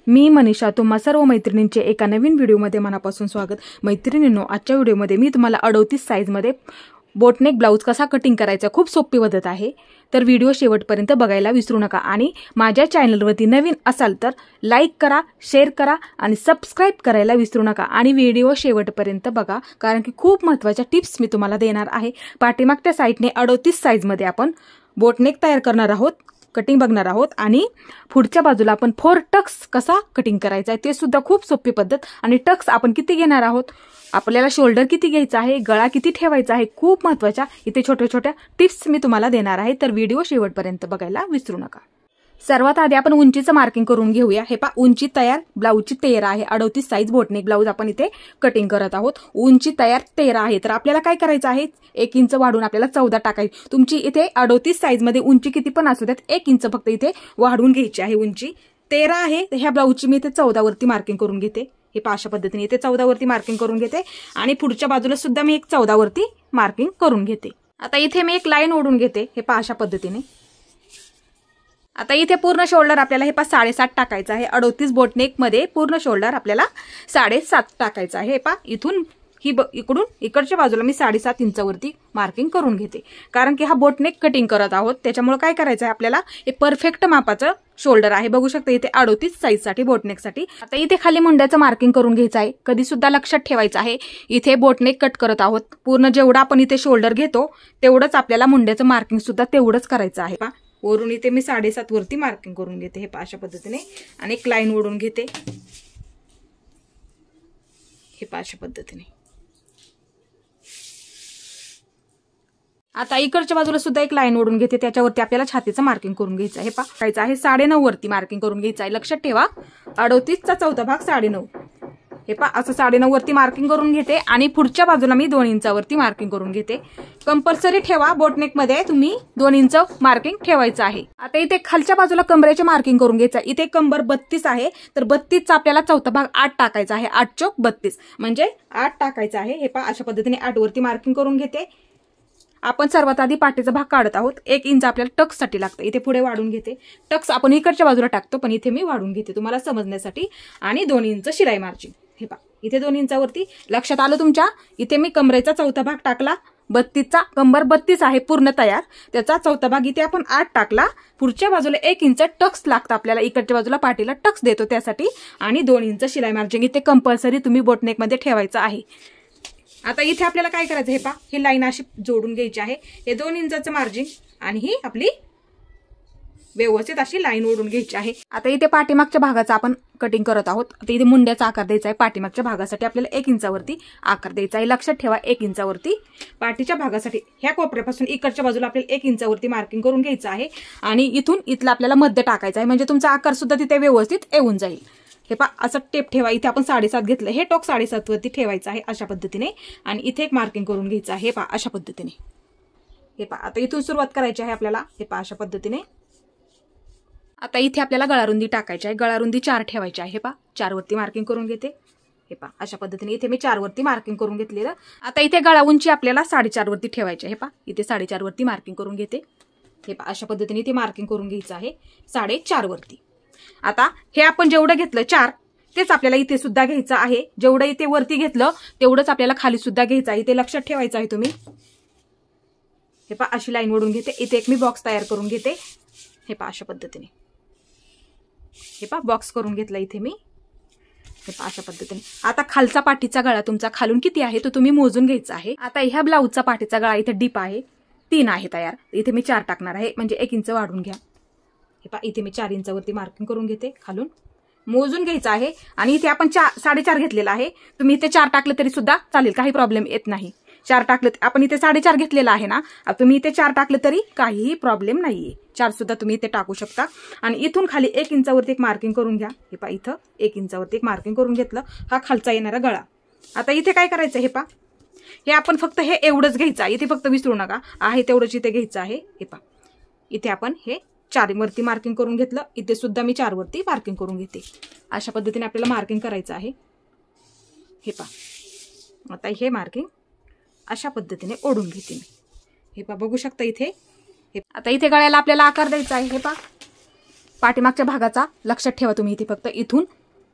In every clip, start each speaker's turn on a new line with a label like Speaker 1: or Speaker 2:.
Speaker 1: मी मनीषा, तुम्हा सर्व मैत्रिणींचे एका नवीन व्हिडिओमध्ये मनापासून स्वागत। मैत्रिणींनो, आजच्या व्हिडिओमध्ये मी तुम्हाला 38 साइजमध्ये बोटनेक ब्लाउज कसा कटिंग करायचा खूप सोपी पद्धत आहे, तर व्हिडिओ शेवटपर्यंत बघायला विसरू नका। आणि माझ्या चॅनलवरती नवीन असाल तर लाईक करा, शेअर करा आणि सबस्क्राइब करायला विसरू नका। आणि व्हिडिओ शेवटपर्यंत बघा, कारण की खूप महत्त्वाच्या टिप्स मी तुम्हाला देणार आहे। पाठीमागच्या साइडने 38 साइजमध्ये आपण बोटनेक तयार करणार आहोत, कटिंग बघणार आहोत। आणि पुढच्या बाजूला आपण 4 टक्स कसा कटिंग करायचा आहे ते सुद्धा खूप सोपी पद्धत। आणि टक्स आपण किती घेणार आहोत, आपल्याला शोल्डर किती घ्यायचा आहे, गळा किती ठेवायचा आहे, खूप महत्त्वाच्या इथे छोट्या छोट्या टिप्स मी तुम्हाला देणार आहे, तर व्हिडिओ शेवटपर्यंत बघायला विसरू नका। सर्वात आधी आपण उंचीचं मार्किंग करून घेऊया। हे पहा, उंची तयार, ब्लाउजची 13 आहे। 38 साइज बोटनेक ब्लाउज आपण इथे कटिंग करत आहोत। उंची तयार 13 आहे, तर आपल्याला काय करायचं आहे, 1 इंच वाढवून आपल्याला 14 टाकायची। तुमची इथे 38 साइज मध्ये उंची किती पण असू द्यात, 1 इंच फक्त इथे वाढवून घ्यायची आहे। उंची 13 आहे, ह्या ब्लाउजची मी इथे 14 वरती मार्किंग करून घेते। हे पहा, अशा पद्धतीने इथे 14 वरती मार्किंग करून घेते आणि पुढच्या बाजूला सुद्धा मी एक 14 वरती मार्किंग करून घेते। आता इथे मी एक लाईन ओढून घेते। हे पहा, अशा पद्धतीने आता इथे पूर्ण शोल्डर आपल्याला हे 7.5 टाकायचं आहे। 38 बोटनेक मध्ये पूर्ण शोल्डर आपल्याला 7.5 टाकायचं आहे। हे पहा, इथून इकडून इकडच्या बाजूला मी 7.5 इंचावरती मार्किंग करून घेते, कारण की हा बोटनेक कटिंग करत आहोत, त्याच्यामुळे काय करायचं आहे आपल्याला, हे परफेक्ट मापाचं शोल्डर आहे। बघू शकता इथे 38 साइज साठी बोटनेक साठी। आता इथे खाली मुंड्याचं मार्किंग करून घ्यायचं आहे। कधी सुद्धा लक्षात ठेवायचं आहे, इथे बोटनेक कट करत आहोत, पूर्ण जेवढा आपण इथे शोल्डर घेतो तेवढंच आपल्याला मुंड्याचं मार्किंग सुद्धा तेवढंच करायचं आहे। पहा, वरून इथे मी 7.5 वरती मार्किंग करून घेते। हे पहा, अशा पद्धतीने आणि एक लाईन ओढून घेते। हे पहा, अशा पद्धतीने आता इकडच्या बाजूला सुद्धा एक लाईन ओढून घेते, त्याच्यावरती आपल्याला छातीचं मार्किंग करून घ्यायचं आहे। पहा, करायचं आहे 9.5 वरती मार्किंग करून घ्यायचं आहे। लक्षात ठेवा, 38 चा चौथा भाग 9.5। हे पहा, असं 9.5 वरती मार्किंग करून घेते आणि पुढच्या बाजूला मी 2 इंचावरती मार्किंग करून घेते। कंपल्सरी ठेवा, बोटनेक मध्ये तुम्ही 2 इंच मार्किंग ठेवायचं आहे। आता इथे खालच्या बाजूला कमरेचे मार्किंग करून घ्यायचं आहे। इथे कंबर 32 आहे, तर 32 चा आपल्याला चौथा भाग 8 टाकायचा आहे। 8 चौक 32 म्हणजे 8 टाकायचा आहे। हे पहा, अशा पद्धतीने 8 वरती मार्किंग करून घेते। आपण सर्वात आधी पाठीचा भाग काढत आहोत। 1 इंच आपल्याला टक्स साठी लागतं, इथे पुढे वाढून घेते। टक्स आपण इकडच्या बाजूला टाकतो, पण इथे मी वाढून घेते तुम्हाला समजण्यासाठी। आणि 2 इंच शिलाई मार्जिन। हे पहा, इथे 2 इंचावरती लक्षात आलं तुमच्या। इथे मी कमरेचा चौथा भाग टाकला, 32 चा, कंबर 32 आहे पूर्ण तयार, त्याचा चौथा भाग इथे आपण 8 टाकला। पुढच्या बाजूला 1 इंच टक्स लागतं आपल्याला, इकडच्या बाजूला पाठीला टक्स देतो त्यासाठी। आणि 2 इंच शिलाई मार्जिन इथे कंपल्सरी तुम्ही बोटनेक मध्ये ठेवायचं आहे। आता इथे आपल्याला काय करायचं, हे पहा, ही लाईन अशी जोडून घ्यायची आहे। हे 2 इंचाचं मार्जिन आणि ही आपली व्यवस्थित अशी लाईन ओढून घ्यायची आहे। आता इथे पाठीमागच्या भागाचा आपण कटिंग करत आहोत। आता इथे मुंड्याचा आकार द्यायचा आहे। पाठीमागच्या भागासाठी आपल्याला 1 इंचावरती आकार द्यायचा आहे। लक्षात ठेवा, 1 इंचावरती पाठीच्या भागासाठी ह्या कोपऱ्यापासून इकडच्या बाजूला आपल्याला 1 इंचावरती मार्किंग करून घ्यायचं आहे। आणि इथून इथला आपल्याला मध्य टाकायचा आहे, म्हणजे तुमचा आकार सुद्धा तिथे व्यवस्थित येऊन जाईल। हे पहा, असं टेप ठेवा। इथे आपण 7.5 घेतलं, हे टोक 7.5 वरती ठेवायचं आहे अशा पद्धतीने। आणि इथे एक मार्किंग करून घ्यायचं आहे। हे पहा, अशा पद्धतीने। हे पहा, आता इथून सुरुवात करायची आहे आपल्याला। हे पहा, अशा पद्धतीने। आता इथे आपल्याला गळारुंदी टाकायची आहे। गळारुंदी 4 ठेवायची आहे। हे पहा, 4 वरती मार्किंग करून घेते। हे पहा, अशा पद्धतीने इथे मी 4 वरती मार्किंग करून घेतलेलं। आता इथे गळा उंची आपल्याला 4.5 वरती ठेवायची आहे। हे पहा, इथे 4.5 वरती मार्किंग करून घेते। हे पहा, अशा पद्धतीने इथे मार्किंग करून घ्यायचं आहे 4.5 वरती। आता हे आपण जेवढं घेतलं 4, तेच आपल्याला इथे सुद्धा घ्यायचं आहे। जेवढं इथे वरती घेतलं तेवढंच आपल्याला खाली सुद्धा घ्यायचं आहे, ते लक्षात ठेवायचं आहे तुम्ही। हे पहा, अशी लाईन ओढून घेते। इथे एक मी बॉक्स तयार करून घेते। हे पहा, अशा पद्धतीने। हे पहा, बॉक्स करून घेतला इथे मी। हे पहा, अशा पद्धतीने। आता खालचा पाठीचा गळा तुमचा खालून किती आहे तो तुम्ही मोजून घ्यायचा आहे। आता ह्या ब्लाउजचा पाठीचा गळा इथे डीप आहे, 3 आहे तयार, इथे मी 4 टाकणार आहे, म्हणजे 1 इंच वाढून घ्या। हे पहा, इथे मी 4 इंचावरती मार्किंग करून घेते, खालून मोजून घ्यायचं आहे। आणि इथे आपण 4.5 घेतलेला आहे, तुम्ही इथे 4 टाकलं तरी सुद्धा चालेल, काही प्रॉब्लेम येत नाही। 4 टाकलं, आपण इथे 4.5 घेतलेला आहे ना, तुम्ही इथे 4 टाकलं तरी काहीही प्रॉब्लेम नाहीये। 4 सुद्धा तुम्ही इथे टाकू शकता। आणि इथून खाली 1 इंचावरती एक मार्किंग करून घ्या। हे पहा, इथं 1 इंचावरती एक मार्किंग करून घेतलं, हा खालचा येणारा गळा। आता इथे काय करायचं, हे पहा, हे आपण फक्त हे एवढंच घ्यायचं आहे, इथे फक्त विसरू नका, आहे तेवढंच इथे घ्यायचं आहे। हे पहा, इथे आपण हे 4 वरती मार्किंग करून घेतलं, इथे सुद्धा मी 4 वरती मार्किंग करून घेते। अशा पद्धतीने आपल्याला मार्किंग करायचं आहे। हे पहा, आता हे मार्किंग अशा पद्धतीने ओढून घेते मी। हे पहा, बघू शकता इथे। आता इथे गळ्याला आपल्याला आकार द्यायचा आहे। हे पहा, पाठीमागच्या भागाचा लक्षात ठेवा तुम्ही इथे फक्त इथून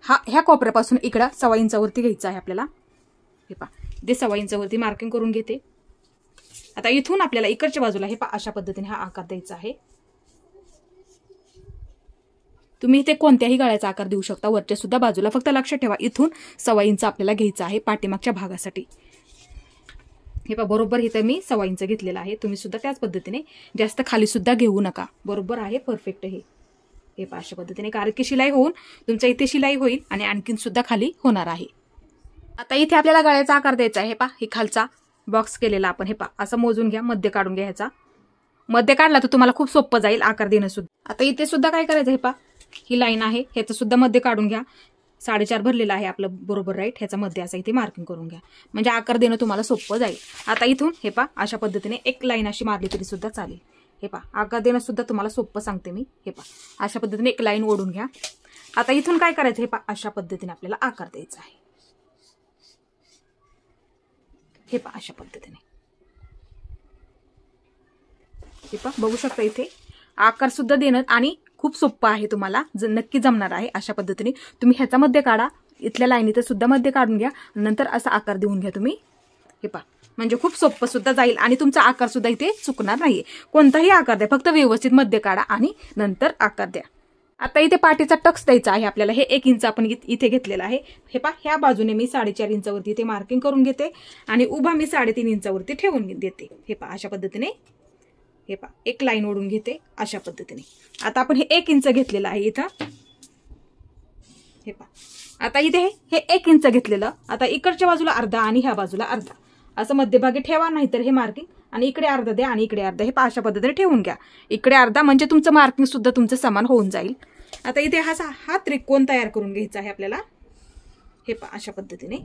Speaker 1: ह्या कोपऱ्यापासून इकडं 1.25 इंचावरती घ्यायचं आहे आपल्याला। हे पहा इथे 1.25 इंचावरती मार्किंग करून घेते। आता इथून आपल्याला इकडच्या बाजूला हे पहा अशा पद्धतीने हा आकार द्यायचा आहे। तुम्ही इथे कोणत्याही गळ्याचा आकार देऊ शकता वरच्या सुद्धा बाजूला, फक्त लक्षात ठेवा इथून 1.25 इंच आपल्याला घ्यायचं आहे पाठीमागच्या भागासाठी। हे पहा बरोबर इथे मी 1.25 इंच घेतलेला आहे। तुम्ही सुद्धा त्याच पद्धतीने जास्त खाली सुद्धा घेऊ नका, बरोबर आहे परफेक्ट हे पहा अशा पद्धतीने, कारण की शिलाई होऊन तुमच्या इथे शिलाई होईल आणि आणखीन सुद्धा खाली होणार आहे। आता इथे आपल्याला गळ्याचा आकार द्यायचा आहे। हे पहा हे खालचा बॉक्स केलेला आपण, हे पहा असं मोजून घ्या, मध्य काढून घ्या। ह्याचा मध्य काढला तर तुम्हाला खूप सोपं जाईल आकार देणं सुद्धा। आता इथे सुद्धा काय करायचं, हे पहा ही लाईन आहे, ह्याचं सुद्धा मध्य काढून घ्या। 4.5 भरलेला आहे आपलं बरोबर राईट, ह्याचा मध्ये असा इथे मार्किंग करून घ्या, म्हणजे आकार देणं तुम्हाला सोपं जाईल। आता इथून हे पहा अशा पद्धतीने एक लाईन अशी मारली तरी सुद्धा चालेल। हे पहा आकार देणं सुद्धा तुम्हाला सोपं सांगते मी। हे पहा अशा पद्धतीने एक लाईन ओढून घ्या। आता इथून काय करायचं, हे पहा अशा पद्धतीने आपल्याला आकार द्यायचा आहे। हे पहा अशा पद्धतीने, हे पहा बघू शकता इथे आकार सुद्धा देणं आणि खूप सोपं आहे, तुम्हाला नक्की जमणार आहे। अशा पद्धतीने तुम्ही ह्याचा मध्ये काढा, इथल्या लाईनीचा सुद्धा मध्ये काढून घ्या, नंतर असा आकार देऊन घ्या तुम्ही। हे पहा म्हणजे खूप सोपं सुद्धा जाईल आणि तुमचा आकार सुद्धा इथे चुकणार नाहीये। कोणताही आकार द्या, फक्त व्यवस्थित मध्ये काढा आणि नंतर आकार द्या। आता इथे पाठीचा टक्स द्यायचा आहे आपल्याला। हे 1 इंच आपण इथे घेतलेला आहे। हे पहा ह्या बाजूने मी 4.5 इंचावरती इथे मार्किंग करून घेते आणि उभा मी 3.5 इंचावरती ठेवून देते। हे पहा अशा पद्धतीने, हे पहा एक लाईन ओढून घेते अशा पद्धतीने। आता आपण हे 1 इंच घेतलेलं आहे इथं, हे पहा आता इथे हे 1 इंच घेतलेलं, आता इकडच्या बाजूला अर्धा आणि ह्या बाजूला अर्धा असं मध्यभागी ठेवा, नाहीतर हे मार्किंग आणि इकडे अर्धा द्या आणि इकडे अर्धा, हे पहा अशा पद्धतीने ठेवून घ्या। इकडे अर्धा म्हणजे तुमचं मार्किंग सुद्धा तुमचं समान होऊन जाईल। आता इथे हा त्रिकोण तयार करून घ्यायचा आहे आपल्याला। हे पहा अशा पद्धतीने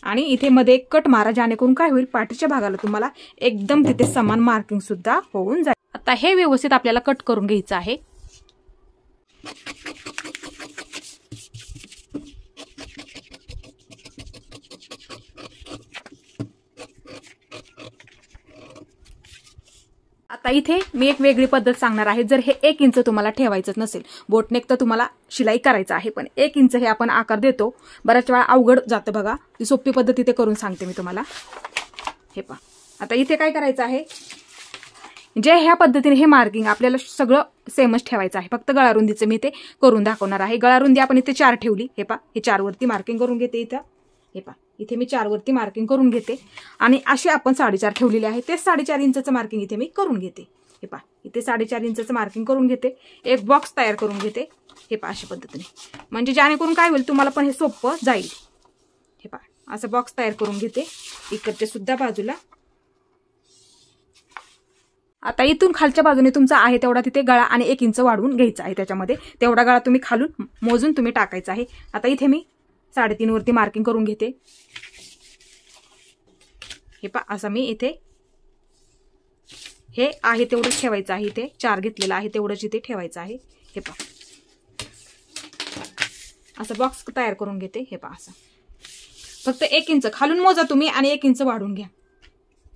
Speaker 1: आणि इथे मध्ये एक कट मारा, जेणेकरून काय होईल पाठीच्या भागाला तुम्हाला एकदम तिथे समान मार्किंग सुद्धा होऊन जाईल। आता हे व्यवस्थित आपल्याला कट करून घ्यायचं आहे। आता इथे मी एक वेगळी पद्धत सांगणार आहे। जर हे 1 इंच तुम्हाला ठेवायचं नसेल, बोटनेक तर तुम्हाला शिलाई करायचं आहे, पण 1 इंच हे आपण आकार देतो, बऱ्याच वेळा अवघड जातं बघा, ती सोपी पद्धत इथे करून सांगते मी तुम्हाला। हे पहा आता इथे काय करायचं आहे, जे ह्या पद्धतीने हे मार्किंग आपल्याला सगळं सेमच ठेवायचं आहे, फक्त गळारुंदीचं मी इथे करून दाखवणार आहे। गळारुंदी आपण इथे 4 ठेवली, हे पहा हे 4 वरती मार्किंग करून घेते इथं। हे पहा इथे मी 4 वरती मार्किंग करून घेते आणि अशी आपण 4.5 ठेवलेले आहे, ते 4.5 इंचचं मार्किंग इथे मी करून घेते। हे पहा इथे 4.5 इंचचं मार्किंग करून घेते, एक बॉक्स तयार करून घेते। हे पहा अशा पद्धतीने, म्हणजे जेणेकरून काय होईल तुम्हाला पण हे सोपं जाईल। हे पहा असं बॉक्स तयार करून घेते इकडच्या सुद्धा बाजूला। आता इथून खालच्या बाजूने तुमचा आहे तेवढा तिथे गळा आणि 1 इंच वाढवून घ्यायचा आहे, त्याच्यामध्ये तेवढा गळा तुम्ही खालून मोजून तुम्ही टाकायचा आहे। आता इथे मी 3.5 वरती मार्किंग करून घेते। हे पहा असं मी इथे हे आहे तेवढंच ठेवायचं आहे, इथे 4 घेतलेला आहे तेवढंच इथे ठेवायचं आहे। हे पहा असं बॉक्स तयार करून घेते। हे पहा असं फक्त 1 इंच खालून मोजा तुम्ही आणि 1 इंच वाढून घ्या।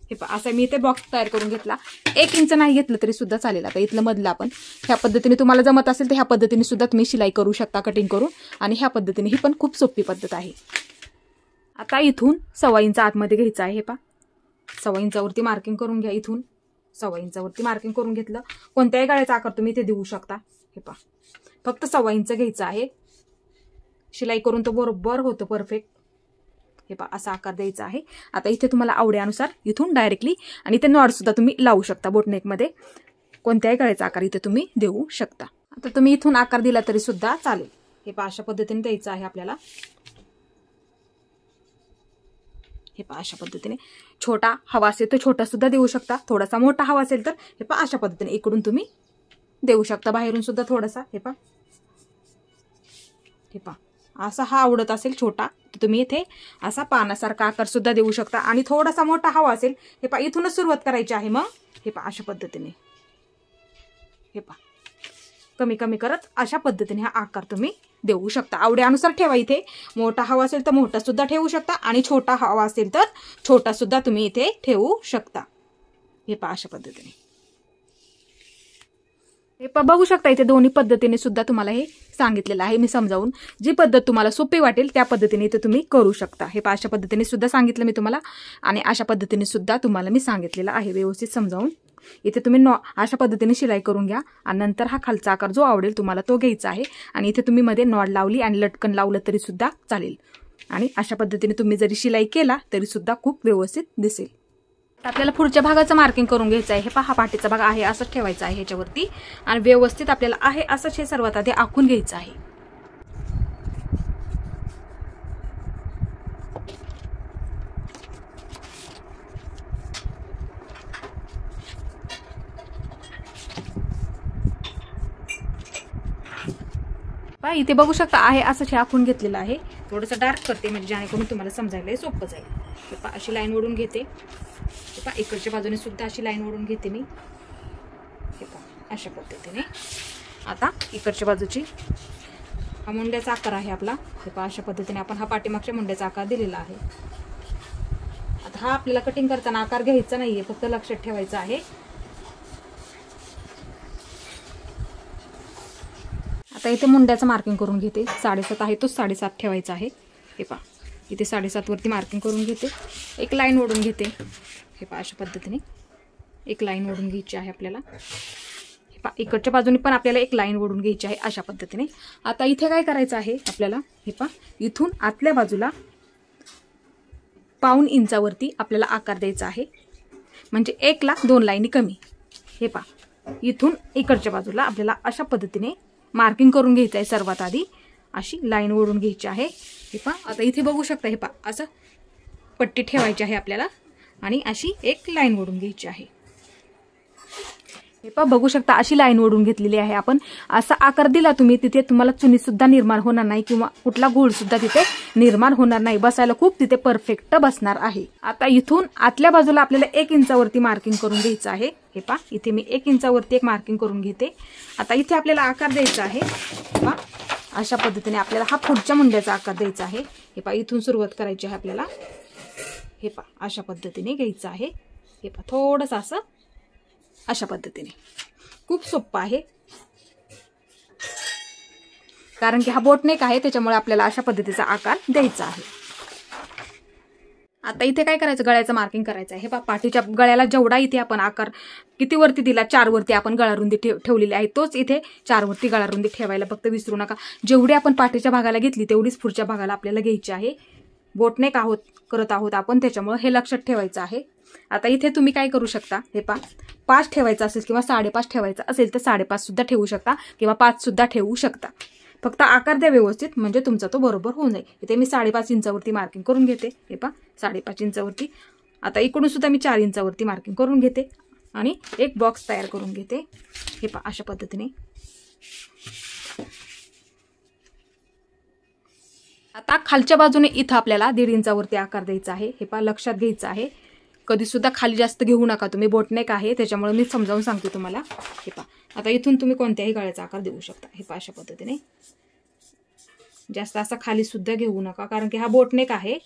Speaker 1: हे पहा असं मी इथे बॉक्स तयार करून घेतला, 1 इंच नाही घेतलं तरी सुद्धा चालेल। आता इथलं मधलं आपण ह्या पद्धतीने तुम्हाला जमत असेल तर ह्या पद्धतीने सुद्धा तुम्ही शिलाई करू शकता कटिंग करून, आणि ह्या पद्धतीने ही पण खूप सोपी पद्धत आहे। आता इथून 1.25 इंच आतमध्ये घ्यायचं आहे। हे पहा 1.25 इंचावरती मार्किंग करून घ्या, इथून 1.25 इंचावरती मार्किंग करून घेतलं, कोणत्याही गळ्याचा आकार तुम्ही इथे देऊ शकता। हे पहा फक्त 1.25 इंच घ्यायचं आहे, शिलाई करून तो बरोबर होतं परफेक्ट। हे पहा असा आकार द्यायचा आहे। आता इथे तुम्हाला आवड्यानुसार इथून डायरेक्टली आणि इथे नॉट सुद्धा तुम्ही लावू शकता, बोटनेक मध्ये कोणत्याही गळ्याचा आकार इथे तुम्ही देऊ शकता। आता तुम्ही इथून आकार दिला तरी सुद्धा चालेल। हे पहा अशा पद्धतीने द्यायचं आहे आपल्याला। हे पहा अशा पद्धतीने, छोटा हवा असेल तर छोटा सुद्धा देऊ शकता, थोडासा मोठा हवा असेल तर हे पहा अशा पद्धतीने इकडून तुम्ही देऊ शकता, बाहेरून सुद्धा थोडासा। हे पहा हे पहा असा हा आवडत असेल छोटा तर तुम्ही इथे असा पानासारखा आकार सुद्धा देऊ शकता, आणि थोडासा मोठा हवा असेल हे पहा इथूनच सुरुवात करायची आहे। मग हे पहा अशा पद्धतीने, हे पहा कमी कमी करत अशा पद्धतीने हा आकार तुम्ही देऊ शकता, आवड्यानुसार ठेवा। इथे मोठा हवा असेल तर मोठा सुद्धा ठेवू शकता आणि छोटा हवा असेल तर छोटा सुद्धा तुम्ही इथे ठेवू शकता। हे पहा अशा पद्धतीने। हे बघू शकता इथे दोन्ही पद्धतीने सुद्धा तुम्हाला हे सांगितलेलं आहे मी समजावून. जी पद्धत तुम्हाला सोपी वाटेल त्या पद्धतीने इथे तुम्ही करू शकता. हे अशा पद्धतीने सुद्धा सांगितलं मी तुम्हाला आणि अशा पद्धतीने सुद्धा तुम्हाला मी सांगितलेलं आहे व्यवस्थित समजावून. इथे तुम्ही अशा पद्धतीने शिलाई करून घ्या आणि नंतर हा खालचा आकार जो आवडेल तुम्हाला तो घ्यायचा आहे. आणि इथे तुम्ही मध्ये नॉड लावली आणि लटकन लावलं तरी सुद्धा चालेल. आणि अशा पद्धतीने तुम्ही जरी शिलाई केला तरी सुद्धा खूप व्यवस्थित दिसेल. आपल्याला पुढच्या भागाचं मार्किंग करून घ्यायचं आहे. हे पहा पाठीचा भाग आहे असंच ठेवायचा आहे ह्याच्यावरती आणि व्यवस्थित आपल्याला आहे असंच हे सर्वात आधी आखून घ्यायचं आहे. इथे बघू शकता आहे असं हे आखून घेतलेलं आहे. थोडंसं डार्क करते म्हणजे जेणेकरून तुम्हाला समजायला सोपं जाईल. हे पहा अशी लाईन ओढून घेते. हे पहा इकडच्या बाजूने सुद्धा अशी लाईन ओढून घेते मी. हे पहा अशा पद्धतीने. आता इकडच्या बाजूची हा मुंड्याचा आकार आहे आपला. हे पहा अशा पद्धतीने आपण हा पाठीमागच्या मुंड्याचा आकार दिलेला आहे. आता हा आपल्याला कटिंग करताना आकार घ्यायचा नाहीये, फक्त लक्षात ठेवायचं आहे. आता इथे मुंड्याचं मार्किंग करून घेते. 7.5 आहे तो 7.5 ठेवायचा आहे. हे पहा इथे 7.5 वरती मार्किंग करून घेते. एक लाईन ओढून घेते. हे पहा अशा पद्धतीने एक लाईन ओढून घ्यायची आहे आपल्याला. हे पहा इकडच्या बाजूने पण आपल्याला एक लाईन ओढून घ्यायची आहे अशा पद्धतीने. आता इथे काय करायचं आहे आपल्याला, हे पहा इथून आतल्या बाजूला 1.5 इंचावरती आपल्याला आकार द्यायचा आहे. म्हणजे 1 ला 2 लाईनी कमी. हे पहा इथून इकडच्या बाजूला आपल्याला अशा पद्धतीने मार्किंग करून घ्यायचं आहे. सर्वात आधी अशी लाईन ओढून घ्यायची आहे. हे पहा आता इथे बघू शकता. हे पहा असं पट्टी ठेवायची आहे आपल्याला आणि अशी एक लाईन ओढून घ्यायची आहे. हे पहा बघू शकता अशी लाईन ओढून घेतलेली आहे आपण. असा आकार दिला तुम्ही तिथे तुम्हाला चुनी सुद्धा निर्माण होणार नाही किंवा कुठला घोळ सुद्धा तिथे निर्माण होणार नाही. बसायला खूप तिथे परफेक्ट बसणार आहे. आता इथून आतल्या बाजूला आपल्याला 1 इंचावरती मार्किंग करून घ्यायचं आहे. हे पहा इथे मी 1 इंचावरती एक मार्किंग करून घेते. आता इथे आपल्याला आकार द्यायचा आहे. पहा अशा पद्धतीने आपल्याला हा पुढच्या मुंड्याचा आकार द्यायचा आहे. हे पहा इथून सुरुवात करायची आहे आपल्याला. हे पहा अशा पद्धतीने घ्यायचं आहे. हे पहा थोडंसं असं अशा पद्धतीने. खूप सोपं आहे कारण की हा बोटनेक आहे त्याच्यामुळे आपल्याला अशा पद्धतीचा आकार द्यायचा आहे. आता इथे काय करायचं, गळ्याचं मार्किंग करायचं आहे. हे पहा पाठीच्या गळ्याला जेवढा इथे आपण आकार किती वरती दिला, 4 वरती आपण गळारुंदी ठेवलेली आहे, तोच इथे 4 वरती गळारुंदी ठेवायला फक्त विसरू नका. जेवढी आपण पाठीच्या भागाला घेतली तेवढीच पुढच्या भागाला आपल्याला घ्यायची आहे. बोटनेक करत आहोत आपण त्याच्यामुळे हे लक्षात ठेवायचं आहे. आता इथे तुम्ही काय करू शकता, हे पहा 5 ठेवायचं असेल किंवा 5.5 ठेवायचं असेल तर 5.5 सुद्धा ठेवू शकता किंवा 5 सुद्धा ठेवू शकता. फक्त आकार द्या व्यवस्थित म्हणजे तुमचा तो बरोबर होऊन जाईल. इथे मी 5.5 इंचावरती मार्किंग करून घेते. हे पहा 5.5 इंचावरती. आता इकडून सुद्धा मी 4 इंचावरती मार्किंग करून घेते आणि एक बॉक्स तयार करून घेते. हे पहा अशा पद्धतीने. आता खालच्या बाजूने इथं आपल्याला 1.5 इंचावरती आकार द्यायचा आहे. हे पहा लक्षात घ्यायचं आहे. कधी सुद्धा खाली जास्त घेऊ नका तुम्ही. बोटनेक आहे त्याच्यामुळे मी समजावून सांगते तुम्हाला. हे पहा आता इथून तुम्ही कोणत्याही गळ्याचा आकार देऊ शकता. हे पहा अशा पद्धतीने. जास्त असा खाली सुद्धा घेऊ नका कारण की हा बोटनेक आहे.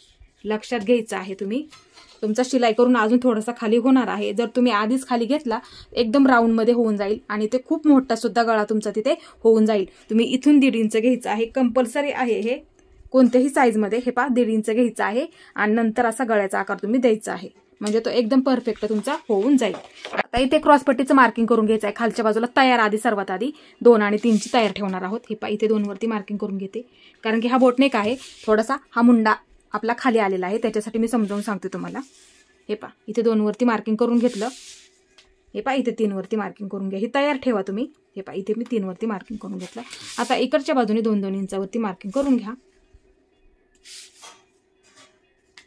Speaker 1: लक्षात घ्यायचं आहे तुम्ही. तुमचा शिलाई करून अजून थोडासा खाली होणार आहे. जर तुम्ही आधीच खाली घेतला एकदम राऊंड मध्ये होऊन जाईल आणि ते खूप मोठा सुद्धा गळा तुमचा तिथे होऊन जाईल. तुम्ही इथून 1.5 इंच घ्यायचं आहे. कंपल्सरी आहे हे कोणत्याही साईजमध्ये. हे पहा 1.5 इंच घ्यायचं आहे आणि नंतर असा गळ्याचा आकार तुम्ही द्यायचा आहे म्हणजे तो एकदम परफेक्ट तुमचा होऊन जाईल. आता इथे क्रॉसपट्टीचं मार्किंग करून घ्यायचं आहे. खालच्या बाजूला तयार आधी सर्वात आधी 2 आणि 3 ची तयार ठेवणार आहोत. हे पहा इथे 2 वरती मार्किंग करून घेते कारण की हा बोटनेक आहे. थोडासा हा मुंडा आपला खाली आलेला आहे त्याच्यासाठी मी समजावून सांगते तुम्हाला. हे पहा इथे 2 वरती मार्किंग करून घेतलं. हे पहा इथे 3 वरती मार्किंग करून घ्या. ही तयार ठेवा तुम्ही. हे पहा इथे मी 3 वरती मार्किंग करून घेतलं. आता इकडच्या बाजूने 2-2 इंचावरती मार्किंग करून घ्या.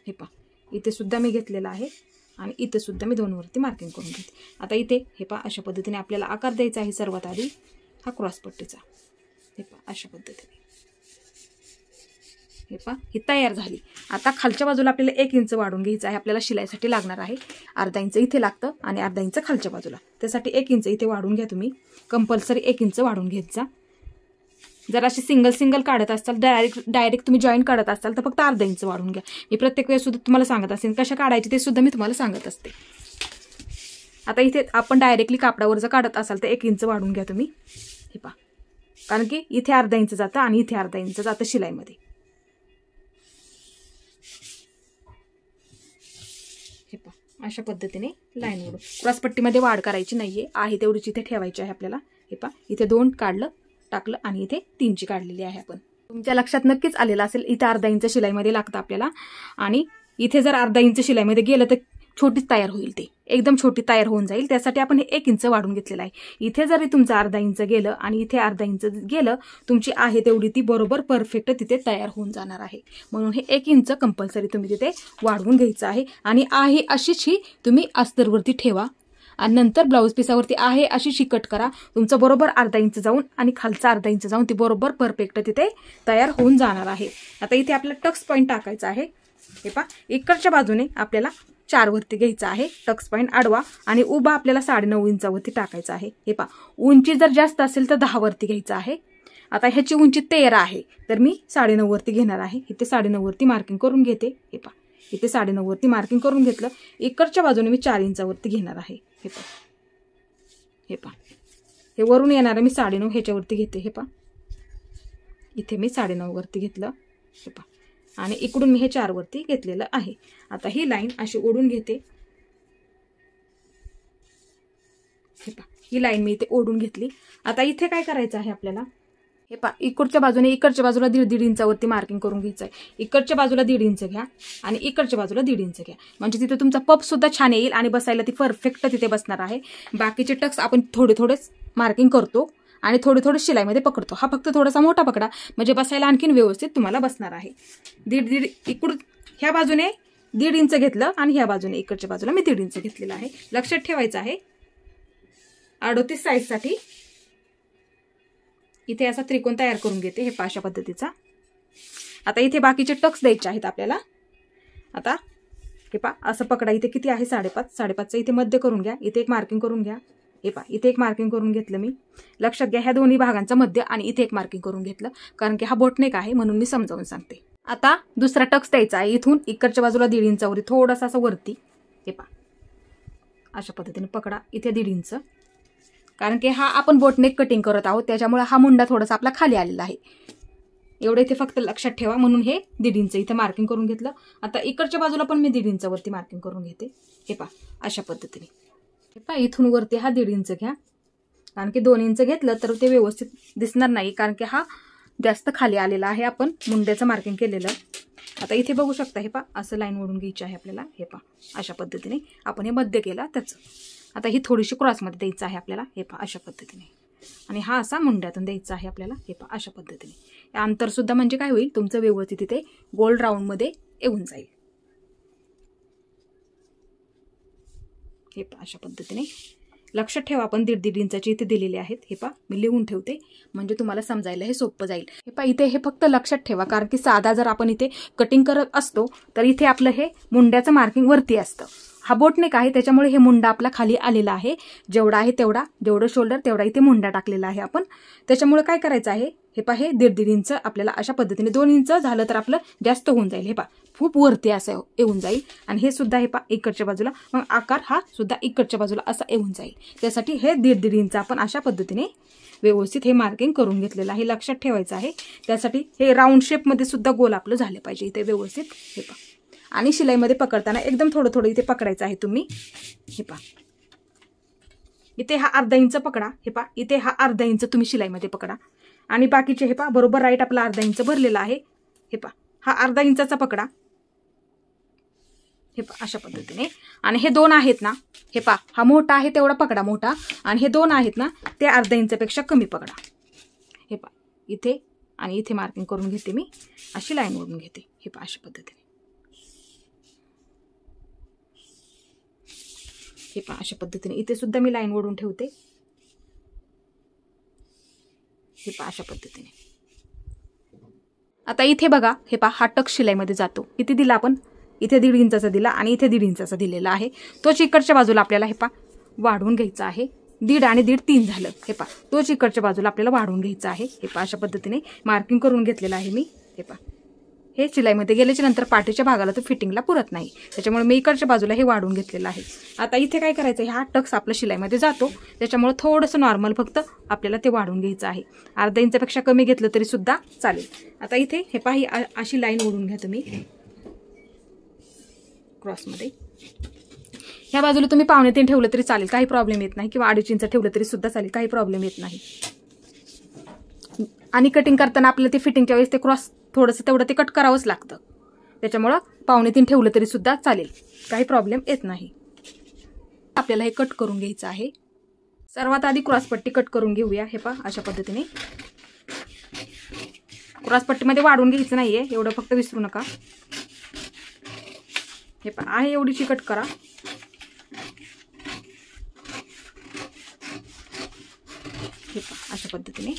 Speaker 1: हे पहा इथे सुद्धा मी घेतलेला आहे आणि इथे सुद्धा मी 2 वरती मार्किंग करून घेते. आता इथे हे पहा अशा पद्धतीने आपल्याला आकार द्यायचा आहे सर्वात आधी हा क्रॉसपट्टीचा. हे पहा अशा पद्धतीने. हे पहा ही तयार झाली. आता खालच्या बाजूला आपल्याला 1 इंच वाढून घ्यायचं आहे. आपल्याला शिलाईसाठी लागणार आहे. अर्धा इंच इथे लागतं आणि अर्धा इंच खालच्या बाजूला. त्यासाठी 1 इंच इथे वाढून घ्या तुम्ही. कंपल्सरी 1 इंच वाढून घेत जा. जर अशी सिंगल काढत असाल डायरेक्ट तुम्ही जॉईंट काढत असाल तर फक्त अर्धा इंच वाढून घ्या. मी प्रत्येक वेळेस सुद्धा तुम्हाला सांगत असेल कशा काढायची ते सुद्धा मी तुम्हाला सांगत असते. आता इथे आपण डायरेक्टली कापडावर जर काढत असाल तर 1 इंच वाढून घ्या तुम्ही, हे पहा, कारण की इथे अर्धा इंच जातं आणि इथे अर्धा इंच जातं शिलाईमध्ये। हे पहा अशा पद्धतीने लाईन ओढून क्रॉसपट्टीमध्ये वाढ करायची नाहीये, आहे तेवढीच इथे ठेवायची आहे आपल्याला। हे पहा इथे 2 काढलं टाकलं आणि इथे 3 ची काढलेली आहे आपण। तुमच्या लक्षात नक्कीच आलेलं असेल, इथे अर्धा इंच शिलाईमध्ये लागतं आपल्याला आणि इथे जर अर्धा इंच शिलाईमध्ये गेलं तर छोटीच तयार होईल, ते एकदम छोटी तयार होऊन जाईल। त्यासाठी आपण हे 1 इंच वाढून घेतलेलं आहे। इथे जरी तुमचं अर्धा इंच गेलं आणि इथे अर्धा इंच गेलं, तुमची आहे तेवढी ती बरोबर परफेक्ट तिथे तयार होऊन जाणार आहे। म्हणून हे 1 इंच कंपल्सरी तुम्ही तिथे वाढवून घ्यायचं आहे आणि आहे अशीच ही तुम्ही अस्तरवरती ठेवा आणि नंतर ब्लाऊज पिसावरती आहे अशी शिकट करा। तुमचं बरोबर अर्धा इंच जाऊन आणि खालचा अर्धा इंच जाऊन ती बरोबर परफेक्ट तिथे तयार होऊन जाणार आहे। आता इथे आपल्याला टक्स पॉईंट टाकायचा आहे। हे पहा इकडच्या बाजूने आपल्याला 4 वरती घ्यायचा आहे टक्स पॉईंट आडवा आणि उभा आपल्याला 9.5 इंचावरती टाकायचा आहे। हे पहा उंची जर जास्त असेल तर 10 वरती घ्यायचा आहे। आता ह्याची उंची 13 आहे तर मी 9.5 वरती घेणार आहे। इथे 9.5 वरती मार्किंग करून घेते। हे पहा इथे 9.5 वरती मार्किंग करून घेतलं, इकडच्या बाजूने मी 4 इंचावरती घेणार आहे। हे पहा, हे पहा हे वरून येणार मी 9.5 ह्याच्यावरती घेते। हे पहा इथे मी 9.5 वरती घेतलं, हे पहा आणि इकडून मी हे 4 वरती घेतलेलं आहे। आता ही लाईन अशी ओढून घेते। हे पहा ही लाईन मी इथे ओढून घेतली। आता इथे काय करायचं आहे आपल्याला, हे पहा इकडच्या बाजूने इकडच्या बाजूला 1.5 इंचावरती मार्किंग करून घ्यायचं आहे। इकडच्या बाजूला 1.5 इंच घ्या आणि इकडच्या बाजूला 1.5 इंच घ्या, म्हणजे तिथे तुमचा पप सुद्धा छान येईल आणि बसायला ती परफेक्ट तिथे बसणार आहे। बाकीचे टक्स आपण थोडे थोडेच मार्किंग करतो आणि थोडे थोडे शिलाईमध्ये पकडतो। हा फक्त थोडासा मोठा पकडा म्हणजे बसायला आणखीन व्यवस्थित तुम्हाला बसणार आहे। 1.5 इकडून ह्या बाजूने 1.5 इंच घेतलं आणि ह्या बाजूने इकडच्या बाजूला मी 1.5 इंच घेतलेलं आहे। लक्षात ठेवायचं आहे 38 साईजसाठी इथे असा त्रिकोण तयार करून घेते, हे पहा अशा पद्धतीचा। आता इथे बाकीचे टक्स द्यायचे आहेत आपल्याला। आता हे पहा असं पकडा, इथे किती आहे 5.5, 5.5चं इथे मध्य करून घ्या, इथे एक मार्किंग करून घ्या। हे पहा इथे एक मार्किंग करून घेतलं मी, लक्षात घ्या ह्या दोन्ही भागांचं मध्य आणि इथे एक मार्किंग करून घेतलं, कारण की हा बोटनेक आहे म्हणून मी समजावून सांगते। आता दुसरा टक्स द्यायचा आहे, इथून इकडच्या बाजूला 1.5 इंचावरती थोडासा असं वरती, हे पहा अशा पद्धतीने पकडा इथे 1.5 इंच, कारण की हा आपण बोटनेक कटिंग करत आहोत त्याच्यामुळे हा मुंडा थोडासा आपला खाली आलेला आहे। एवढं इथे फक्त लक्षात ठेवा, म्हणून हे 1.5 इंच इथे मार्किंग करून घेतलं। आता इकडच्या बाजूला पण मी 1.5 इंचावरती मार्किंग करून घेते। हे पहा अशा पद्धतीने, हे पहा इथून वरती हा 1.5 इंच घ्या, कारण की 2 इंच घेतलं तर ते व्यवस्थित दिसणार नाही, कारण की हा जास्त खाली आलेला आहे आपण मुंड्याचं मार्किंग केलेलं। आता इथे बघू शकता, हे पहा असं लाईन ओढून घ्यायची आहे आपल्याला। हे पहा अशा पद्धतीने आपण हे मध्य केला त्याचं। आता ही थोडीशी क्रॉसमध्ये द्यायचं आहे आपल्याला, हे पहा अशा पद्धतीने, आणि हा असा मुंड्यातून द्यायचा आहे आपल्याला। हे पहा अशा पद्धतीने अंतर सुद्धा म्हणजे काय होईल, तुमचं व्यवस्थित तिथे गोल राऊंड मध्ये येऊन जाईल। हे पहा अशा पद्धतीने लक्षात ठेवा, आपण 1.5 इंचाचे इथे दिलेले आहेत। हे पहा मी लिहून ठेवते म्हणजे तुम्हाला समजायला हे सोपं जाईल। हे पहा इथे हे फक्त लक्षात ठेवा, कारण की साधा जर आपण इथे कटिंग करत असतो तर इथे आपलं हे मुंड्याचं मार्किंग वरती असतं। हा बोटनेक आहे त्याच्यामुळे हे मुंडा आपला खाली आलेला आहे, जेवढा आहे तेवढा, जेवढं शोल्डर तेवढा इथे मुंडा टाकलेला आहे आपण। त्याच्यामुळे काय करायचं आहे, हे पहा हे 1.5 इंच आपल्याला अशा पद्धतीने, 2 इंच झालं तर आपलं जास्त होऊन जाईल। हे पहा खूप वरती असं येऊन जाईल आणि हे सुद्धा हे पहा इकडच्या बाजूला, मग आकार हा सुद्धा इकडच्या बाजूला असा येऊन जाईल। त्यासाठी हे 1.5 इंच आपण अशा पद्धतीने व्यवस्थित हे मार्किंग करून घेतलेलं आहे, लक्षात ठेवायचं आहे। त्यासाठी हे राऊंड शेप मध्ये सुद्धा गोल आपलं झालं पाहिजे इथे व्यवस्थित। हे पहा आणि शिलाईमध्ये पकडताना एकदम थोडं थोडं इथे पकडायचं आहे तुम्ही। हे पहा इथे हा अर्धा इंच पकडा, हे पहा इथे हा अर्धा इंच तुम्ही शिलाईमध्ये पकडा आणि बाकीचे हे पहा बरोबर राईट आपला अर्धा इंच भरलेला आहे। हे पहा हा अर्धा इंचाचा पकडा, हे पहा अशा पद्धतीने, आणि हे 2 आहेत ना, हे पहा हा मोठा आहे तेवढा पकडा मोठा, आणि हे 2 आहेत ना ते अर्धा इंचापेक्षा कमी पकडा। हे पहा इथे आणि इथे मार्किंग करून घेते मी, अशी लाईन ओढून घेते। हे पहा अशा पद्धतीने, हे पहा अशा पद्धतीने इथे सुद्धा मी लाईन ओढून ठेवते। हे पहा अशा पद्धतीने। आता इथे बघा, हे पहा हा टक्स शिलाईमध्ये जातो, किती दिला आपण, इथे 1.5 इंचाचा दिला आणि इथे 1.5 इंचाचा दिलेला आहे। तोच इकडच्या बाजूला आपल्याला हे पहा वाढवून घ्यायचा आहे, 1.5 आणि 1.5 3 झालं। हे पहा तोच इकडच्या बाजूला आपल्याला वाढवून घ्यायचा आहे। हे पहा अशा पद्धतीने मार्किंग करून घेतलेला आहे मी। हे पहा हे शिलाईमध्ये गेल्याच्या नंतर पाठीच्या भागाला तो फिटिंगला पुरत नाही, त्याच्यामुळे मी इकडच्या बाजूला हे वाढवून घेतलेलं आहे. आता इथे काय करायचं, हा टक्स आपला शिलाईमध्ये जातो, त्याच्यामुळे थोडंसं नॉर्मल फक्त आपल्याला ते वाढवून घ्यायचं आहे. अर्धा इंचापेक्षा कमी घेतलं तरी सुद्धा चालेल. आता इथे हे पाही अशी लाईन ओढून घ्या तुम्ही क्रॉसमध्ये. ह्या बाजूला तुम्ही 2.5 ठेवलं तरी चालेल, काही प्रॉब्लेम येत नाही, किंवा 2.5 इंच ठेवलं तरी सुद्धा चालेल, काही प्रॉब्लेम येत नाही. आणि कटिंग करताना आपल्याला ते फिटिंगच्या वेळेस ते क्रॉस थोडंसं तेवढं ते कट करावंच लागतं, त्याच्यामुळं 2.5 ठेवलं तरी सुद्धा चालेल, काही प्रॉब्लेम येत नाही. आपल्याला हे कट करून घ्यायचं आहे. सर्वात आधी क्रॉसपट्टी कट करून घेऊया. हे पहा अशा पद्धतीने. क्रॉसपट्टीमध्ये वाढवून घ्यायचं नाहीये, एवढं फक्त विसरू नका. हे पहा आहे एवढीशी कट करा. हे पहा अशा पद्धतीने.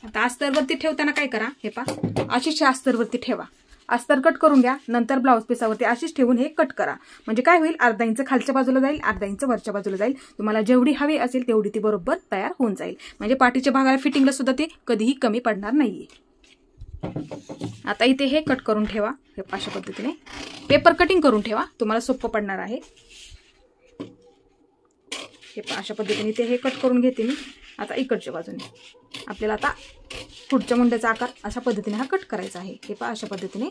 Speaker 1: आता अस्तरवरती ठेवताना काय करा, हे पहा अशीच अस्तरवरती ठेवा. अस्तर कट करून घ्या, नंतर ब्लाऊज पीसावरती अशीच ठेवून हे कट करा. म्हणजे काय होईल, अर्धा इंच खालच्या बाजूला जाईल, अर्धा इंच वरच्या बाजूला जाईल. तुम्हाला जेवढी हवी असेल तेवढी ती बरोबर तयार होऊन जाईल. म्हणजे पाठीच्या भागाला फिटिंगला सुद्धा ते कधीही कमी पडणार नाहीये. आता इथे हे कट करून ठेवा. हे अशा पद्धतीने पेपर कटिंग करून ठेवा, तुम्हाला सोपं पडणार आहे. हे अशा पद्धतीने ते हे कट करून घेते मी. आता इकडच्या बाजूने आपल्याला आता पुढच्या मुंड्याचा आकार अशा पद्धतीने हा कट करायचा आहे. हे पहा अशा पद्धतीने.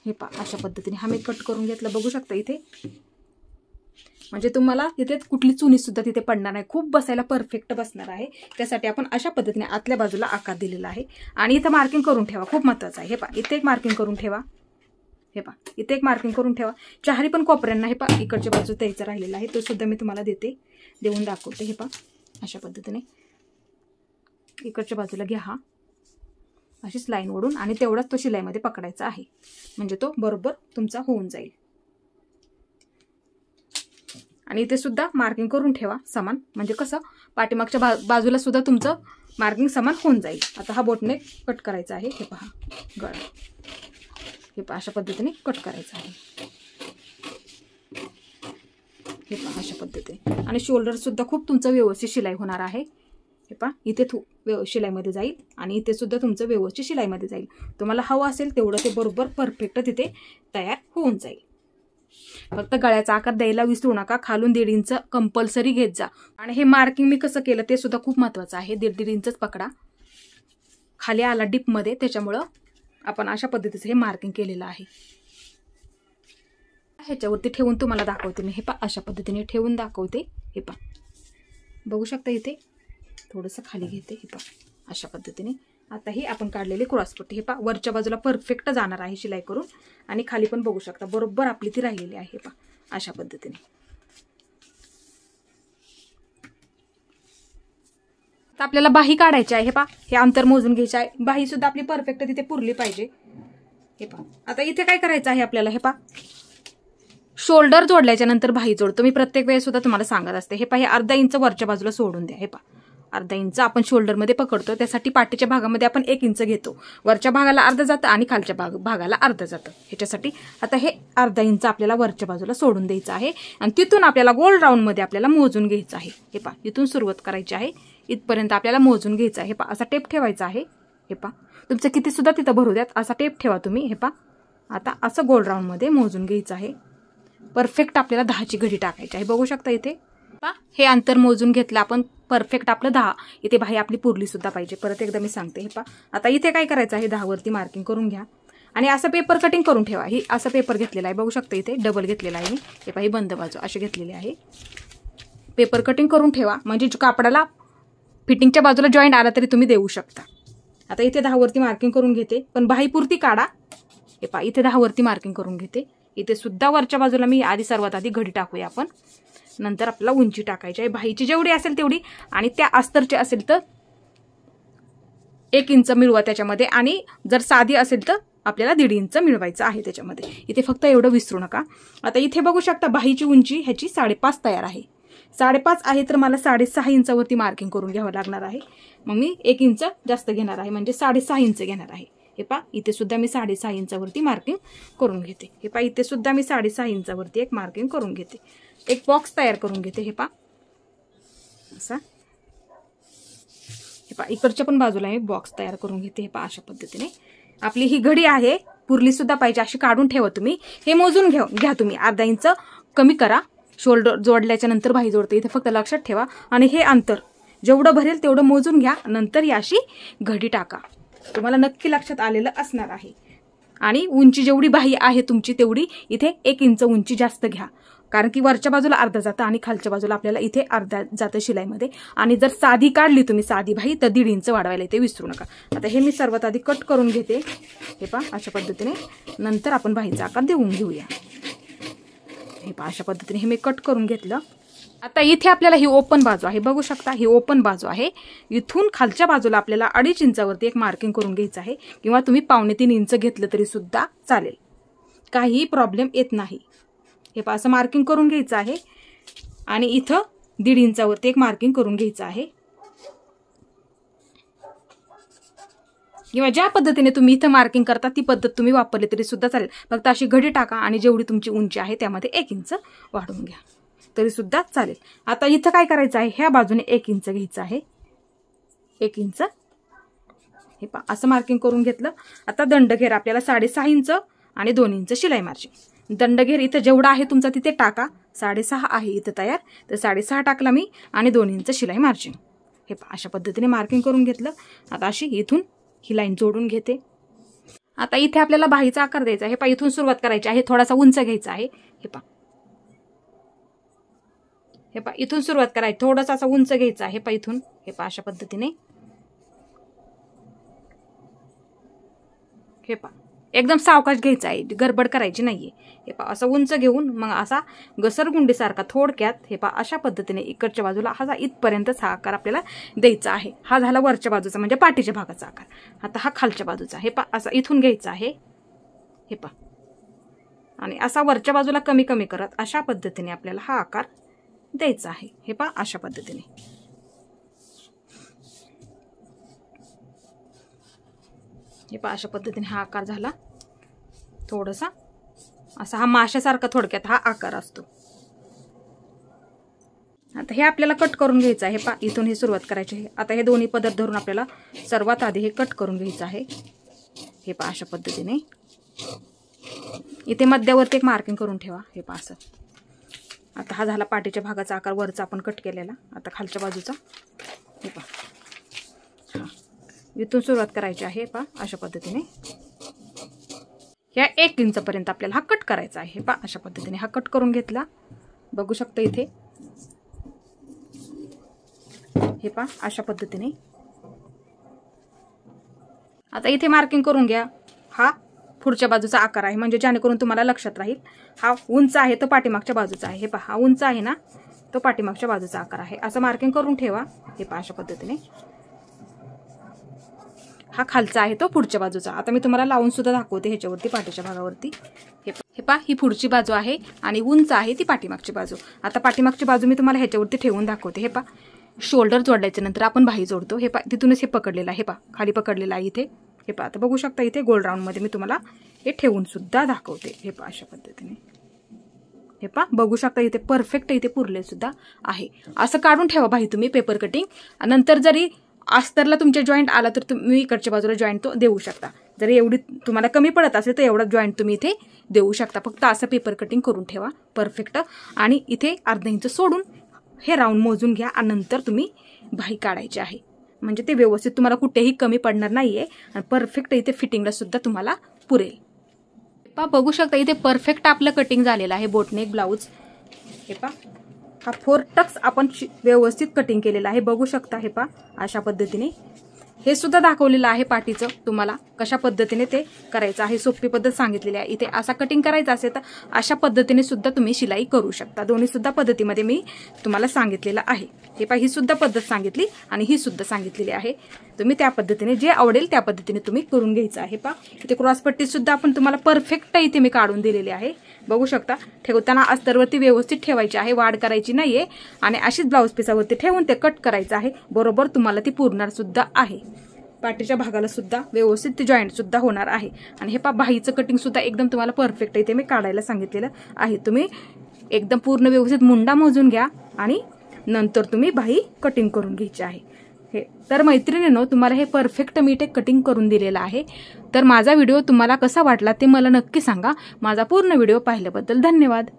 Speaker 1: हे पहा अशा पद्धतीने हा मी कट करून घेतला, बघू शकता इथे. म्हणजे तुम्हाला तिथे कुठली चुनी सुद्धा तिथे पडणार नाही, खूप बसायला परफेक्ट बसणार आहे. त्यासाठी आपण अशा पद्धतीने आतल्या बाजूला आकार दिलेला आहे. आणि इथं मार्किंग करून ठेवा, खूप महत्त्वाचं आहे. हे पहा इथे एक मार्किंग करून ठेवा. हे पहा इथे एक मार्किंग करून ठेवा. चारी पण कोपऱ्यांना हे पहा इकडच्या बाजू द्यायचा राहिलेला आहे, तो सुद्धा मी तुम्हाला देऊन दाखवते. हे पहा अशा पद्धतीने इकडच्या बाजूला घ्या हा अशीच लाईन ओढून, आणि तेवढाच तो शिलाईमध्ये पकडायचा आहे, म्हणजे तो बरोबर तुमचा होऊन जाईल. आणि इथे सुद्धा मार्किंग करून ठेवा समान, म्हणजे कसं पाठीमागच्या बाजूला सुद्धा तुमचं मार्किंग समान होऊन जाईल. आता हा बोटने कट करायचा आहे. हे पहा गळा, हे पहा अशा पद्धतीने कट करायचा आहे. हे पहा अशा पद्धतीने. आणि शोल्डर सुद्धा खूप तुमचं व्यवस्थित शिलाई होणार आहे. हे पहा इथे शिलाईमध्ये जाईल, आणि इथे सुद्धा तुमचं व्यवस्थित शिलाईमध्ये जाईल. तुम्हाला हवं असेल तेवढं ते बरोबर परफेक्ट तिथे तयार होऊन जाईल. फक्त गळ्याचा आकार द्यायला विसरू नका. खालून 1.5 इंच कंपल्सरी घेत जा. आणि हे मार्किंग मी कसं केलं ते सुद्धा खूप महत्त्वाचं आहे. 1.5 इंचच पकडा. खाली आला डीपमध्ये, त्याच्यामुळं आपण अशा पद्धतीचं हे मार्किंग केलेलं आहे. ह्याच्यावरती ठेवून तुम्हाला दाखवते मी. हे पहा अशा पद्धतीने ठेवून दाखवते. हे पहा बघू शकता इथे थोडंसं खाली घेते. हे पहा अशा पद्धतीने. आता ही आपण काढलेली क्रॉसपट्टी हे पहा वरच्या बाजूला परफेक्ट जाणार आहे शिलाई करून, आणि खाली पण बघू शकता बरोबर आपली ती राहिलेली आहे. हे पहा अशा पद्धतीने. आता आपल्याला बाही काढायची आहे. हे पहा हे अंतर मोजून घ्यायचे आहे. बाही सुद्धा आपली परफेक्ट तिथे पुरली पाहिजे. हे पहा आता इथे काय करायचं आहे आपल्याला. हे पहा शोल्डर जोडल्याच्या नंतर बाही जोडतो मी प्रत्येक वेळेस सुद्धा तुम्हाला सांगत असते. हे पहा हे अर्धा इंच वरच्या बाजूला सोडून द्या. हे पहा अर्धा इंच आपण शोल्डरमध्ये पकडतो, त्यासाठी पाठीच्या भागामध्ये आपण 1 इंच घेतो. वरच्या भागाला अर्धा जातं आणि खालच्या भागाला अर्धा जातं. ह्याच्यासाठी आता हे अर्धा इंच आपल्याला वरच्या बाजूला सोडून द्यायचं आहे, आणि तिथून आपल्याला गोल राऊंडमध्ये आपल्याला मोजून घ्यायचं आहे. हे पहा इथून सुरुवात करायची आहे, इथपर्यंत आपल्याला मोजून घ्यायचं आहे. हे पहा असा टेप ठेवायचा आहे. हे पहा तुमचं किती सुद्धा तिथं भरू द्यात, असा टेप ठेवा तुम्ही. हे पहा आता असं गोल राऊंडमध्ये मोजून घ्यायचं आहे. परफेक्ट आपल्याला 10ची घडी टाकायची आहे. बघू शकता इथे हे अंतर मोजून घेतलं आपण परफेक्ट आपलं 10. इथे बाही आपली पुरली सुद्धा पाहिजे. परत एकदा मी सांगते. हे पहा आता इथे काय करायचं आहे, 10 वरती मार्किंग करून घ्या, आणि असं पेपर कटिंग करून ठेवा. ही असं पेपर घेतलेला आहे, बघू शकता इथे डबल घेतलेला आहे मी. हे पहा ही बंद बाजू अशी घेतलेली आहे. पेपर कटिंग करून ठेवा, म्हणजे कापडाला फिटिंगच्या बाजूला जॉईंट आला तरी तुम्ही देऊ शकता. आता इथे 10 वरती मार्किंग करून घेते, पण बाही पुरती काढा. हे पहा इथे 10 वरती मार्किंग करून घेते. इथे सुद्धा वरच्या बाजूला मी सर्वात आधी घडी टाकूया आपण, नंतर आपल्याला उंची टाकायची आहे. बाहीची जेवढी असेल तेवढी, आणि त्या अस्तरची असेल तर 1 इंच मिळवा त्याच्यामध्ये, आणि जर साधी असेल तर आपल्याला 1.5 इंच मिळवायचं आहे त्याच्यामध्ये. इथे फक्त एवढं विसरू नका. आता इथे बघू शकता बाहीची उंची ह्याची 5.5 तयार आहे. 5.5 आहे तर मला 6.5 इंचावरती मार्किंग करून घ्यावं लागणार आहे. मग मी 1 इंच जास्त घेणार आहे, म्हणजे 6.5 इंच घेणार आहे. हे पहा इथे सुद्धा मी 6.5 इंचावरती मार्किंग करून घेते. हे पहा इथे सुद्धा मी 6.5 इंचावरती एक मार्किंग करून घेते. एक बॉक्स तयार करून घेते. हे पहा असा हे पहा इकडच्या पण बाजूला मी बॉक्स तयार करून घेते. हे पहा अशा पद्धतीने आपली ही घडी आहे, पुरली सुद्धा पाहिजे अशी काढून ठेवा तुम्ही. हे मोजून घ्या तुम्ही, अर्धा इंच कमी करा. शोल्डर जोडल्याच्या नंतर बाही जोडते इथे फक्त लक्षात ठेवा. आणि हे अंतर जेवढं भरेल तेवढं मोजून घ्या. नंतर या अशी घडी टाका. तुम्हाला नक्की लक्षात आलेलं असणार आहे. आणि उंची जेवढी बाही आहे तुमची तेवढी इथे 1 इंच उंची जास्त घ्या. कारण की वरच्या बाजूला अर्धा जातं आणि खालच्या बाजूला आपल्याला इथे अर्धा जातं शिलाईमध्ये. आणि जर साधी काढली तुम्ही साधी बाही तर 1.5 इंच वाढवायला इथे विसरू नका. आता हे मी सर्वात आधी कट करून घेते. हे पहा अशा पद्धतीने. नंतर आपण बाहीचा आकार देऊन घेऊया. हे पहा अशा पद्धतीने हे मी कट करून घेतलं. आता इथे आपल्याला ही ओपन बाजू आहे, बघू शकता ही ओपन बाजू आहे. इथून खालच्या बाजूला आपल्याला 2.5 इंचावरती एक मार्किंग करून घ्यायचं आहे. किंवा तुम्ही 2.25 इंच घेतलं तरी सुद्धा चालेल, काही प्रॉब्लेम येत नाही. हे पहा असं मार्किंग करून घ्यायचं आहे. आणि इथं 1.5 इंचावरती एक मार्किंग करून घ्यायचं आहे. किंवा ज्या पद्धतीने तुम्ही इथं मार्किंग करता ती पद्धत तुम्ही वापरली तरी सुद्धा चालेल. फक्त अशी घडी टाका आणि जेवढी तुमची उंची आहे त्यामध्ये 1 इंच वाढवून घ्या तरी सुद्धा चालेल. आता इथं काय करायचं आहे, ह्या बाजूने 1 इंच घ्यायचं आहे. 1 इंच हे पहा असं मार्किंग करून घेतलं. आता दंडघेर आपल्याला 6.5 इंच आणि 2 इंच शिलाई मार्जिन. दंडघेर इथं जेवढा आहे तुमचा तिथे टाका. 6.5 आहे इथं तयार, तर 6.5 टाकला मी आणि 2 इंच शिलाई मार्जिन. हे पहा अशा पद्धतीने मार्किंग करून घेतलं. आता अशी इथून ही लाईन जोडून घेते. आता इथे आपल्याला बाहीचा आकार द्यायचा आहे. हे पहा इथून सुरुवात करायची आहे, थोडासा उंच घ्यायचा आहे. हे पहा हे पहा इथून सुरुवात करायची, थोडासा असा उंच घ्यायचा आहे. पहा इथून हे पहा अशा पद्धतीने. हे पहा एकदम सावकाश घ्यायचा आहे, गडबड करायची नाहीये. हे पहा असं उंच घेऊन मग असा घसरगुंडीसारखा थोडक्यात हे पहा अशा पद्धतीने इकडच्या बाजूला हा इथपर्यंतच हा आकार आपल्याला द्यायचा आहे. हा झाला वरच्या बाजूचा म्हणजे पाठीच्या भागाचा आकार. आता हा खालच्या बाजूचा. हे पहा असा इथून घ्यायचा आहे. हे पहा आणि असा वरच्या बाजूला कमी कमी करत अशा पद्धतीने आपल्याला हा आकार द्यायचा आहे. हे पहा अशा पद्धतीने. हे पहा अशा पद्धतीने हा आकार झाला. थोडासा असा हा माशासारखा थोडक्यात हा आकार असतो. आता हे आपल्याला कट करून घ्यायचं आहे. पहा इथून हे सुरुवात करायची आहे. आता हे दोन्ही पदर धरून आपल्याला सर्वात आधी हे कट करून घ्यायचं आहे. हे पहा अशा पद्धतीने. इथे मध्यावरती एक मार्किंग करून ठेवा. हे पहा असं. आता हा झाला पाठीच्या भागाचा आकार, वरचा आपण कट केलेला. आता खालच्या बाजूचा. हे पहा हा इथून सुरुवात करायची आहे. पहा अशा पद्धतीने या 1 इंचपर्यंत आपल्याला हा कट करायचा आहे. पहा अशा पद्धतीने हा कट करून घेतला. बघू शकता इथे. हे पहा अशा पद्धतीने. आता इथे मार्किंग करून घ्या. हा पुढच्या बाजूचा आकार आहे म्हणजे जेणेकरून तुम्हाला लक्षात राहील. हा उंच आहे तो पाठीमागच्या बाजूचा आहे. हे पहा हा उंच आहे ना, तो पाठीमागच्या बाजूचा आकार आहे. असं मार्किंग करून ठेवा. हे पहा अशा पद्धतीने. हा खालचा आहे तो पुढच्या बाजूचा. आता मी तुम्हाला लावून सुद्धा दाखवते ह्याच्यावरती पाठीच्या भागावरती. हे पहा ही पुढची बाजू आहे आणि उंच आहे ती पाठीमागची बाजू. आता पाठीमागची बाजू मी तुम्हाला ह्याच्यावरती ठेवून दाखवते. हे पहा शोल्डर जोडल्याच्या नंतर आपण बाही जोडतो. हे पहा तिथूनच हे पकडलेलं आहे. हे पहा खाली पकडलेलं आहे इथे. हे पहा आता बघू शकता इथे गोल राऊंड मध्ये मी तुम्हाला हे ठेवून सुद्धा दाखवते. हे पहा अशा पद्धतीने. हे पहा बघू शकता इथे परफेक्ट इथे पुरले सुद्धा आहे. असं काढून ठेवा बाही तुम्ही पेपर कटिंग. नंतर जरी अस्तरला तुमचे जॉईंट आला तर तुम्ही इकडच्या बाजूला जॉईंट तो देऊ शकता. जर एवढी तुम्हाला कमी पडत असेल तर एवढा जॉईंट तुम्ही इथे देऊ शकता. फक्त असं पेपर कटिंग करून ठेवा परफेक्ट. आणि इथे अर्धा इंच सोडून हे राऊंड मोजून घ्या आणि नंतर तुम्ही बाही काढायची आहे. म्हणजे ते व्यवस्थित तुम्हाला कुठेही कमी पडणार नाहीये आणि परफेक्ट इथे फिटिंगला सुद्धा तुम्हाला पुरेल. पहा बघू शकता इथे परफेक्ट आपलं कटिंग झालेलं आहे बोटनेक ब्लाऊज. हे पहा हा 4 टक्स आपण व्यवस्थित कटिंग केलेला आहे. बघू शकता. हे पहा अशा पद्धतीने हे सुद्धा दाखवलेलं आहे पाठीचं तुम्हाला कशा पद्धतीने ते करायचं आहे. सोपी पद्धत सांगितलेली आहे. इथे असा कटिंग करायचा असेल तर अशा पद्धतीने सुद्धा तुम्ही शिलाई करू शकता. दोन्ही सुद्धा पद्धतीमध्ये मी तुम्हाला सांगितलेलं आहे. हे पहा ही सुद्धा पद्धत सांगितली आणि ही सुद्धा सांगितलेली आहे. तुम्ही त्या पद्धतीने जे आवडेल त्या पद्धतीने तुम्ही करून घ्यायचं आहे. पहा इथे क्रॉसपट्टी सुद्धा आपण तुम्हाला परफेक्ट इथे मी काढून दिलेली आहे. बघू शकता. ठेवताना अस्तरवरती व्यवस्थित ठेवायची आहे, वाढ करायची नाहीये आणि अशीच ब्लाऊज पिसावरती ठेवून ते कट करायचं आहे. बरोबर तुम्हाला ती पुरणार सुद्धा आहे. पाठीच्या भागाला सुद्धा व्यवस्थित ते जॉईंट सुद्धा होणार आहे. आणि हे पहा बाहीचं कटिंग सुद्धा एकदम तुम्हाला परफेक्ट इथे मी काढायला सांगितलेलं आहे. तुम्ही एकदम पूर्ण व्यवस्थित मुंडा मोजून घ्या आणि नंतर तुम्ही बाही कटिंग करून घ्यायची आहे। हे तर मैत्रिणींनो, तुम्हाला हे परफेक्ट मी ते कटिंग करून दिलेलं आहे। तर माझा व्हिडिओ तुम्हाला कसा वाटला ते मला नक्की सांगा। माझा पूर्ण व्हिडिओ पाहिल्याबद्दल धन्यवाद।